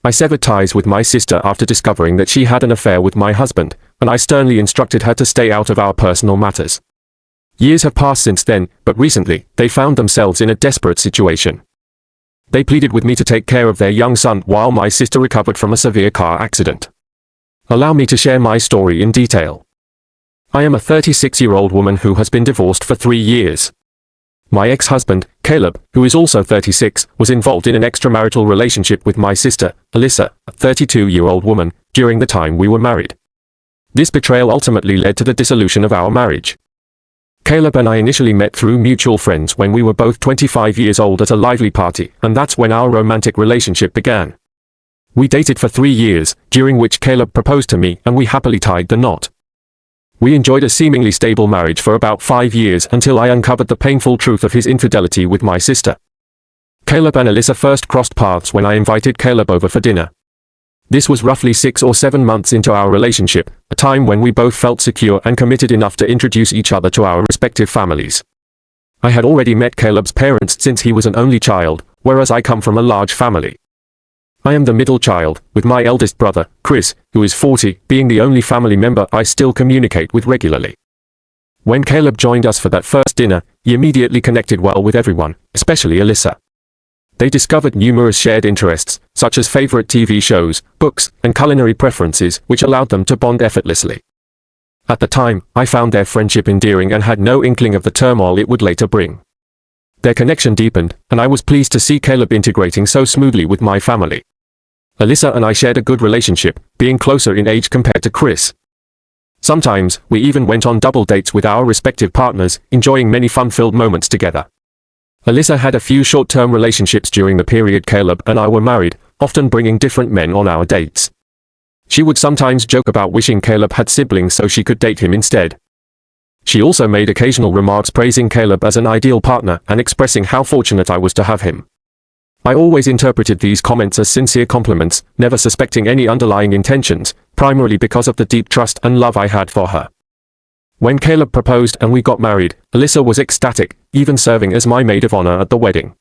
I severed ties with my sister after discovering that she had an affair with my husband, and I sternly instructed her to stay out of our personal matters. Years have passed since then, but recently, they found themselves in a desperate situation. They pleaded with me to take care of their young son while my sister recovered from a severe car accident. Allow me to share my story in detail. I am a 36-year-old woman who has been divorced for 3 years. My ex-husband, Caleb, who is also 36, was involved in an extramarital relationship with my sister, Alyssa, a 32-year-old woman, during the time we were married. This betrayal ultimately led to the dissolution of our marriage. Caleb and I initially met through mutual friends when we were both 25 years old at a lively party, and that's when our romantic relationship began. We dated for 3 years, during which Caleb proposed to me and we happily tied the knot. We enjoyed a seemingly stable marriage for about 5 years until I uncovered the painful truth of his infidelity with my sister. Caleb and Alyssa first crossed paths when I invited Caleb over for dinner. This was roughly 6 or 7 months into our relationship, a time when we both felt secure and committed enough to introduce each other to our respective families. I had already met Caleb's parents since he was an only child, whereas I come from a large family. I am the middle child, with my eldest brother, Chris, who is 40, being the only family member I still communicate with regularly. When Caleb joined us for that first dinner, he immediately connected well with everyone, especially Alyssa. They discovered numerous shared interests, such as favorite TV shows, books, and culinary preferences, which allowed them to bond effortlessly. At the time, I found their friendship endearing and had no inkling of the turmoil it would later bring. Their connection deepened, and I was pleased to see Caleb integrating so smoothly with my family. Alyssa and I shared a good relationship, being closer in age compared to Chris. Sometimes, we even went on double dates with our respective partners, enjoying many fun-filled moments together. Alyssa had a few short-term relationships during the period Caleb and I were married, often bringing different men on our dates. She would sometimes joke about wishing Caleb had siblings so she could date him instead. She also made occasional remarks praising Caleb as an ideal partner and expressing how fortunate I was to have him. I always interpreted these comments as sincere compliments, never suspecting any underlying intentions, primarily because of the deep trust and love I had for her. When Caleb proposed and we got married, Alyssa was ecstatic, even serving as my maid of honor at the wedding.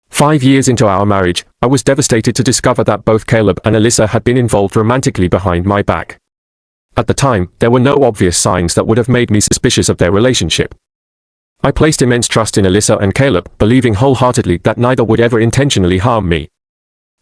5 years into our marriage, I was devastated to discover that both Caleb and Alyssa had been involved romantically behind my back. At the time, there were no obvious signs that would have made me suspicious of their relationship. I placed immense trust in Alyssa and Caleb, believing wholeheartedly that neither would ever intentionally harm me.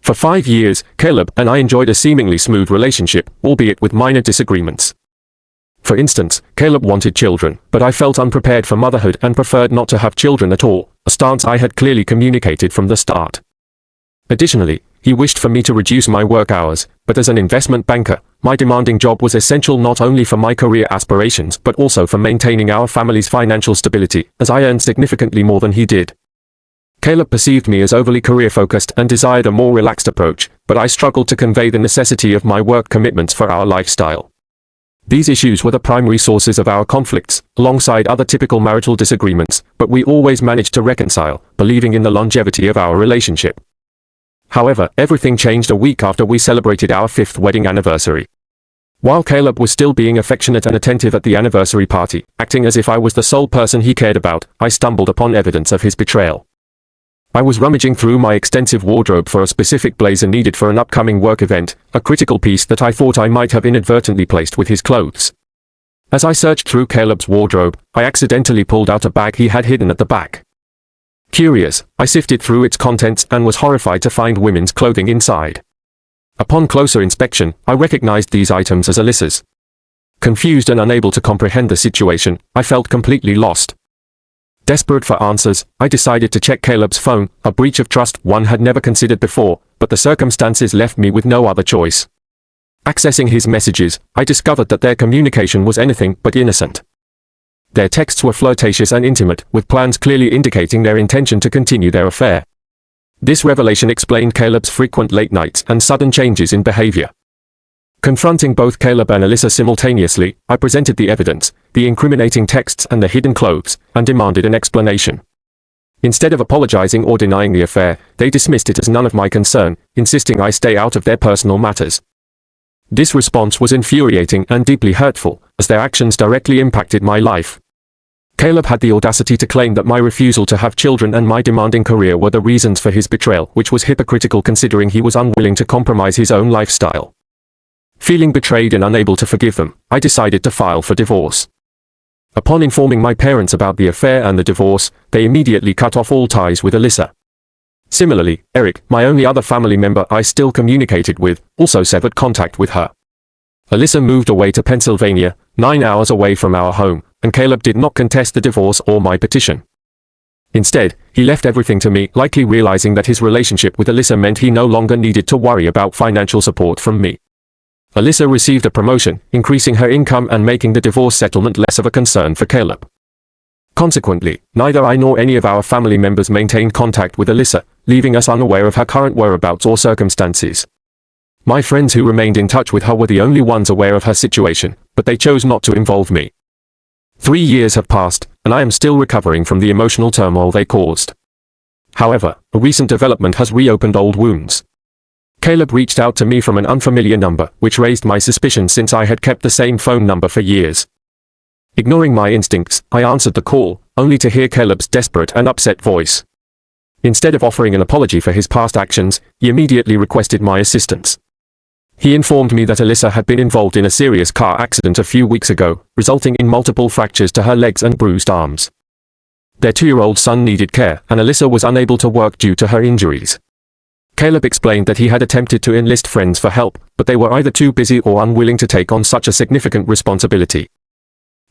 For 5 years, Caleb and I enjoyed a seemingly smooth relationship, albeit with minor disagreements. For instance, Caleb wanted children, but I felt unprepared for motherhood and preferred not to have children at all, a stance I had clearly communicated from the start. Additionally, he wished for me to reduce my work hours, but as an investment banker, my demanding job was essential not only for my career aspirations but also for maintaining our family's financial stability, as I earned significantly more than he did. Caleb perceived me as overly career-focused and desired a more relaxed approach, but I struggled to convey the necessity of my work commitments for our lifestyle. These issues were the primary sources of our conflicts, alongside other typical marital disagreements, but we always managed to reconcile, believing in the longevity of our relationship. However, everything changed a week after we celebrated our 5th wedding anniversary. While Caleb was still being affectionate and attentive at the anniversary party, acting as if I was the sole person he cared about, I stumbled upon evidence of his betrayal. I was rummaging through my extensive wardrobe for a specific blazer needed for an upcoming work event, a critical piece that I thought I might have inadvertently placed with his clothes. As I searched through Caleb's wardrobe, I accidentally pulled out a bag he had hidden at the back. Curious, I sifted through its contents and was horrified to find women's clothing inside. Upon closer inspection, I recognized these items as Alyssa's. Confused and unable to comprehend the situation, I felt completely lost. Desperate for answers, I decided to check Caleb's phone, a breach of trust one had never considered before, but the circumstances left me with no other choice. Accessing his messages, I discovered that their communication was anything but innocent. Their texts were flirtatious and intimate, with plans clearly indicating their intention to continue their affair. This revelation explained Caleb's frequent late nights and sudden changes in behavior. Confronting both Caleb and Alyssa simultaneously, I presented the evidence, the incriminating texts and the hidden clothes, and demanded an explanation. Instead of apologizing or denying the affair, they dismissed it as none of my concern, insisting I stay out of their personal matters. This response was infuriating and deeply hurtful, as their actions directly impacted my life. Caleb had the audacity to claim that my refusal to have children and my demanding career were the reasons for his betrayal, which was hypocritical considering he was unwilling to compromise his own lifestyle. Feeling betrayed and unable to forgive them, I decided to file for divorce. Upon informing my parents about the affair and the divorce, they immediately cut off all ties with Alyssa. Similarly, Eric, my only other family member I still communicated with, also severed contact with her. Alyssa moved away to Pennsylvania, 9 hours away from our home, and Caleb did not contest the divorce or my petition. Instead, he left everything to me, likely realizing that his relationship with Alyssa meant he no longer needed to worry about financial support from me. Alyssa received a promotion, increasing her income and making the divorce settlement less of a concern for Caleb. Consequently, neither I nor any of our family members maintained contact with Alyssa, leaving us unaware of her current whereabouts or circumstances. My friends who remained in touch with her were the only ones aware of her situation, but they chose not to involve me. 3 years have passed, and I am still recovering from the emotional turmoil they caused. However, a recent development has reopened old wounds. Caleb reached out to me from an unfamiliar number, which raised my suspicion since I had kept the same phone number for years. Ignoring my instincts, I answered the call, only to hear Caleb's desperate and upset voice. Instead of offering an apology for his past actions, he immediately requested my assistance. He informed me that Alyssa had been involved in a serious car accident a few weeks ago, resulting in multiple fractures to her legs and bruised arms. Their 2-year-old son needed care, and Alyssa was unable to work due to her injuries. Caleb explained that he had attempted to enlist friends for help, but they were either too busy or unwilling to take on such a significant responsibility.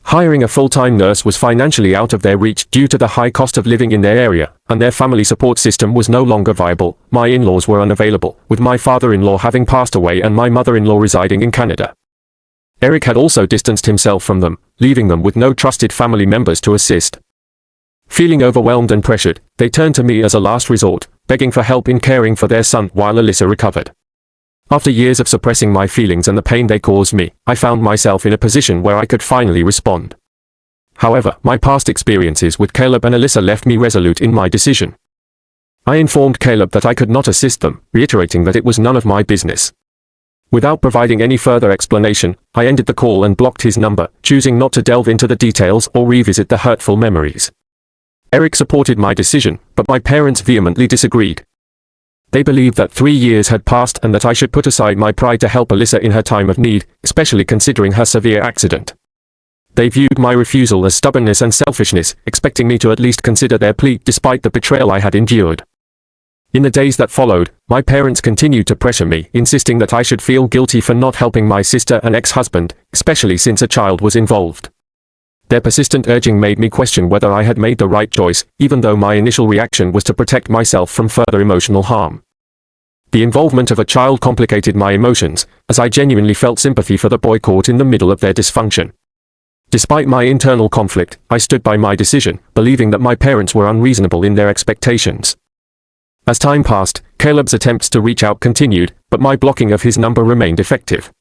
Hiring a full-time nurse was financially out of their reach due to the high cost of living in their area, and their family support system was no longer viable. My in-laws were unavailable, with my father-in-law having passed away and my mother-in-law residing in Canada. Eric had also distanced himself from them, leaving them with no trusted family members to assist. Feeling overwhelmed and pressured, they turned to me as a last resort, begging for help in caring for their son while Alyssa recovered. After years of suppressing my feelings and the pain they caused me, I found myself in a position where I could finally respond. However, my past experiences with Caleb and Alyssa left me resolute in my decision. I informed Caleb that I could not assist them, reiterating that it was none of my business. Without providing any further explanation, I ended the call and blocked his number, choosing not to delve into the details or revisit the hurtful memories. Eric supported my decision, but my parents vehemently disagreed. They believed that 3 years had passed and that I should put aside my pride to help Alyssa in her time of need, especially considering her severe accident. They viewed my refusal as stubbornness and selfishness, expecting me to at least consider their plea despite the betrayal I had endured. In the days that followed, my parents continued to pressure me, insisting that I should feel guilty for not helping my sister and ex-husband, especially since a child was involved. Their persistent urging made me question whether I had made the right choice, even though my initial reaction was to protect myself from further emotional harm. The involvement of a child complicated my emotions, as I genuinely felt sympathy for the boy caught in the middle of their dysfunction. Despite my internal conflict, I stood by my decision, believing that my parents were unreasonable in their expectations. As time passed, Caleb's attempts to reach out continued, but my blocking of his number remained effective.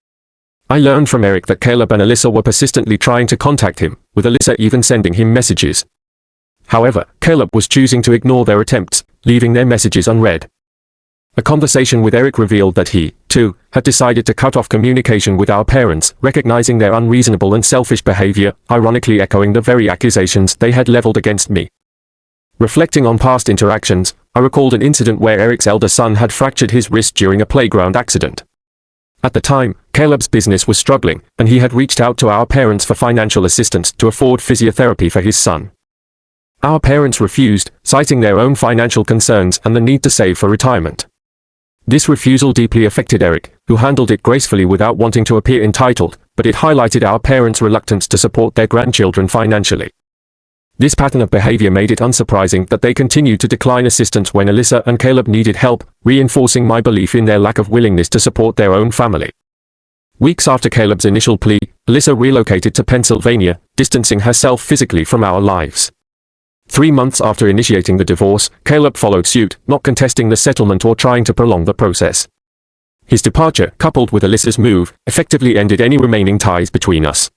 I learned from Eric that Caleb and Alyssa were persistently trying to contact him, with Alyssa even sending him messages. However, Caleb was choosing to ignore their attempts, leaving their messages unread. A conversation with Eric revealed that he, too, had decided to cut off communication with our parents, recognizing their unreasonable and selfish behavior, ironically echoing the very accusations they had leveled against me. Reflecting on past interactions, I recalled an incident where Eric's elder son had fractured his wrist during a playground accident. At the time, Caleb's business was struggling, and he had reached out to our parents for financial assistance to afford physiotherapy for his son. Our parents refused, citing their own financial concerns and the need to save for retirement. This refusal deeply affected Eric, who handled it gracefully without wanting to appear entitled, but it highlighted our parents' reluctance to support their grandchildren financially. This pattern of behavior made it unsurprising that they continued to decline assistance when Alyssa and Caleb needed help, reinforcing my belief in their lack of willingness to support their own family. Weeks after Caleb's initial plea, Alyssa relocated to Pennsylvania, distancing herself physically from our lives. 3 months after initiating the divorce, Caleb followed suit, not contesting the settlement or trying to prolong the process. His departure, coupled with Alyssa's move, effectively ended any remaining ties between us.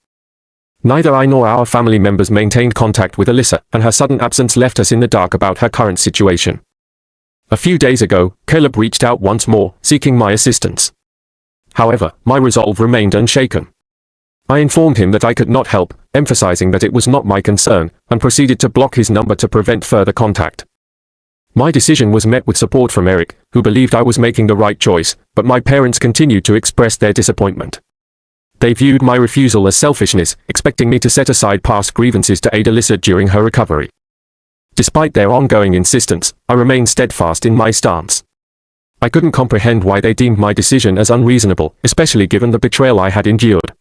Neither I nor our family members maintained contact with Alyssa, and her sudden absence left us in the dark about her current situation. A few days ago, Caleb reached out once more, seeking my assistance. However, my resolve remained unshaken. I informed him that I could not help, emphasizing that it was not my concern, and proceeded to block his number to prevent further contact. My decision was met with support from Eric, who believed I was making the right choice, but my parents continued to express their disappointment. They viewed my refusal as selfishness, expecting me to set aside past grievances to aid Alyssa during her recovery. Despite their ongoing insistence, I remained steadfast in my stance. I couldn't comprehend why they deemed my decision as unreasonable, especially given the betrayal I had endured.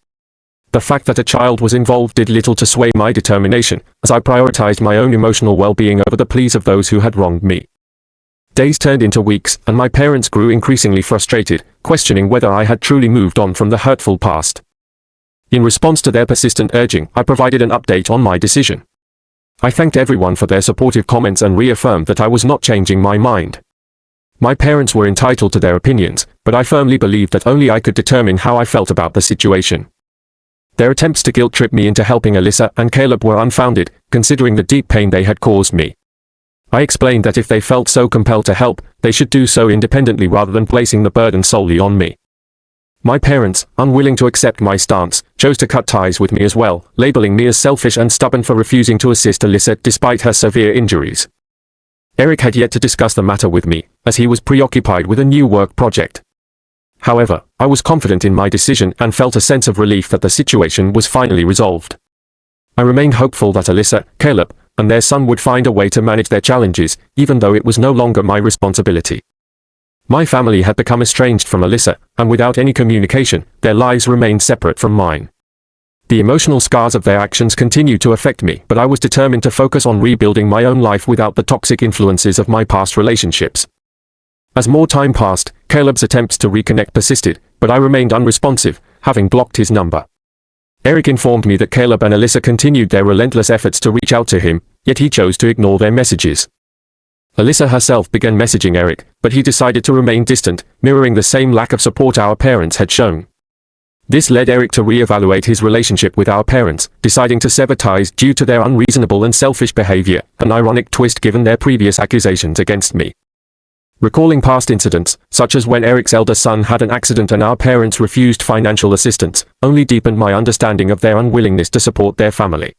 The fact that a child was involved did little to sway my determination, as I prioritized my own emotional well-being over the pleas of those who had wronged me. Days turned into weeks, and my parents grew increasingly frustrated, questioning whether I had truly moved on from the hurtful past. In response to their persistent urging, I provided an update on my decision. I thanked everyone for their supportive comments and reaffirmed that I was not changing my mind. My parents were entitled to their opinions, but I firmly believed that only I could determine how I felt about the situation. Their attempts to guilt-trip me into helping Alyssa and Caleb were unfounded, considering the deep pain they had caused me. I explained that if they felt so compelled to help, they should do so independently rather than placing the burden solely on me. My parents, unwilling to accept my stance, chose to cut ties with me as well, labeling me as selfish and stubborn for refusing to assist Alyssa despite her severe injuries. Eric had yet to discuss the matter with me, as he was preoccupied with a new work project. However, I was confident in my decision and felt a sense of relief that the situation was finally resolved. I remained hopeful that Alyssa, Caleb, and their son would find a way to manage their challenges, even though it was no longer my responsibility. My family had become estranged from Alyssa, and without any communication, their lives remained separate from mine. The emotional scars of their actions continued to affect me, but I was determined to focus on rebuilding my own life without the toxic influences of my past relationships. As more time passed, Caleb's attempts to reconnect persisted, but I remained unresponsive, having blocked his number. Eric informed me that Caleb and Alyssa continued their relentless efforts to reach out to him, yet he chose to ignore their messages. Alyssa herself began messaging Eric, but he decided to remain distant, mirroring the same lack of support our parents had shown. This led Eric to re-evaluate his relationship with our parents, deciding to sever ties due to their unreasonable and selfish behavior, an ironic twist given their previous accusations against me. Recalling past incidents, such as when Eric's elder son had an accident and our parents refused financial assistance, only deepened my understanding of their unwillingness to support their family.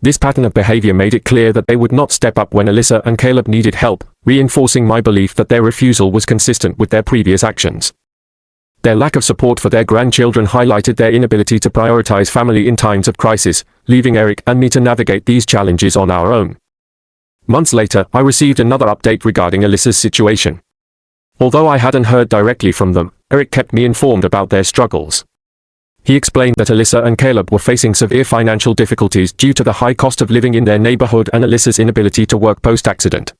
This pattern of behavior made it clear that they would not step up when Alyssa and Caleb needed help, reinforcing my belief that their refusal was consistent with their previous actions. Their lack of support for their grandchildren highlighted their inability to prioritize family in times of crisis, leaving Eric and me to navigate these challenges on our own. Months later, I received another update regarding Alyssa's situation. Although I hadn't heard directly from them, Eric kept me informed about their struggles. He explained that Alyssa and Caleb were facing severe financial difficulties due to the high cost of living in their neighborhood and Alyssa's inability to work post-accident.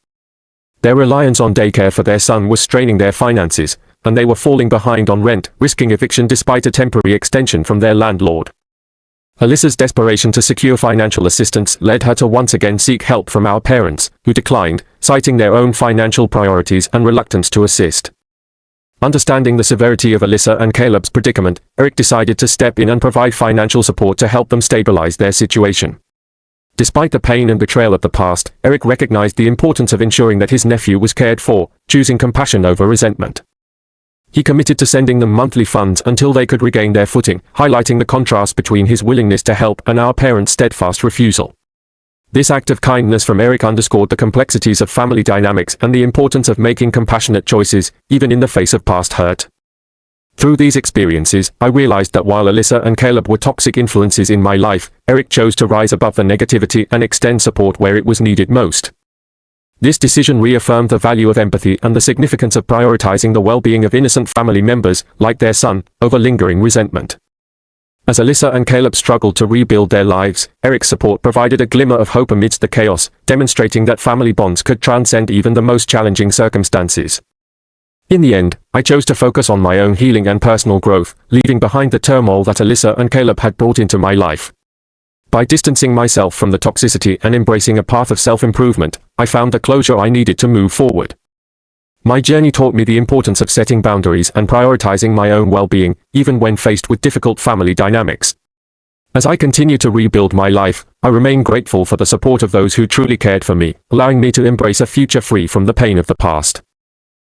Their reliance on daycare for their son was straining their finances, and they were falling behind on rent, risking eviction despite a temporary extension from their landlord. Alyssa's desperation to secure financial assistance led her to once again seek help from our parents, who declined, citing their own financial priorities and reluctance to assist. Understanding the severity of Alyssa and Caleb's predicament, Eric decided to step in and provide financial support to help them stabilize their situation. Despite the pain and betrayal of the past, Eric recognized the importance of ensuring that his nephew was cared for, choosing compassion over resentment. He committed to sending them monthly funds until they could regain their footing, highlighting the contrast between his willingness to help and our parents' steadfast refusal. This act of kindness from Eric underscored the complexities of family dynamics and the importance of making compassionate choices, even in the face of past hurt. Through these experiences, I realized that while Alyssa and Caleb were toxic influences in my life, Eric chose to rise above the negativity and extend support where it was needed most. This decision reaffirmed the value of empathy and the significance of prioritizing the well-being of innocent family members, like their son, over lingering resentment. As Alyssa and Caleb struggled to rebuild their lives, Eric's support provided a glimmer of hope amidst the chaos, demonstrating that family bonds could transcend even the most challenging circumstances. In the end, I chose to focus on my own healing and personal growth, leaving behind the turmoil that Alyssa and Caleb had brought into my life. By distancing myself from the toxicity and embracing a path of self-improvement, I found the closure I needed to move forward. My journey taught me the importance of setting boundaries and prioritizing my own well-being, even when faced with difficult family dynamics. As I continue to rebuild my life, I remain grateful for the support of those who truly cared for me, allowing me to embrace a future free from the pain of the past.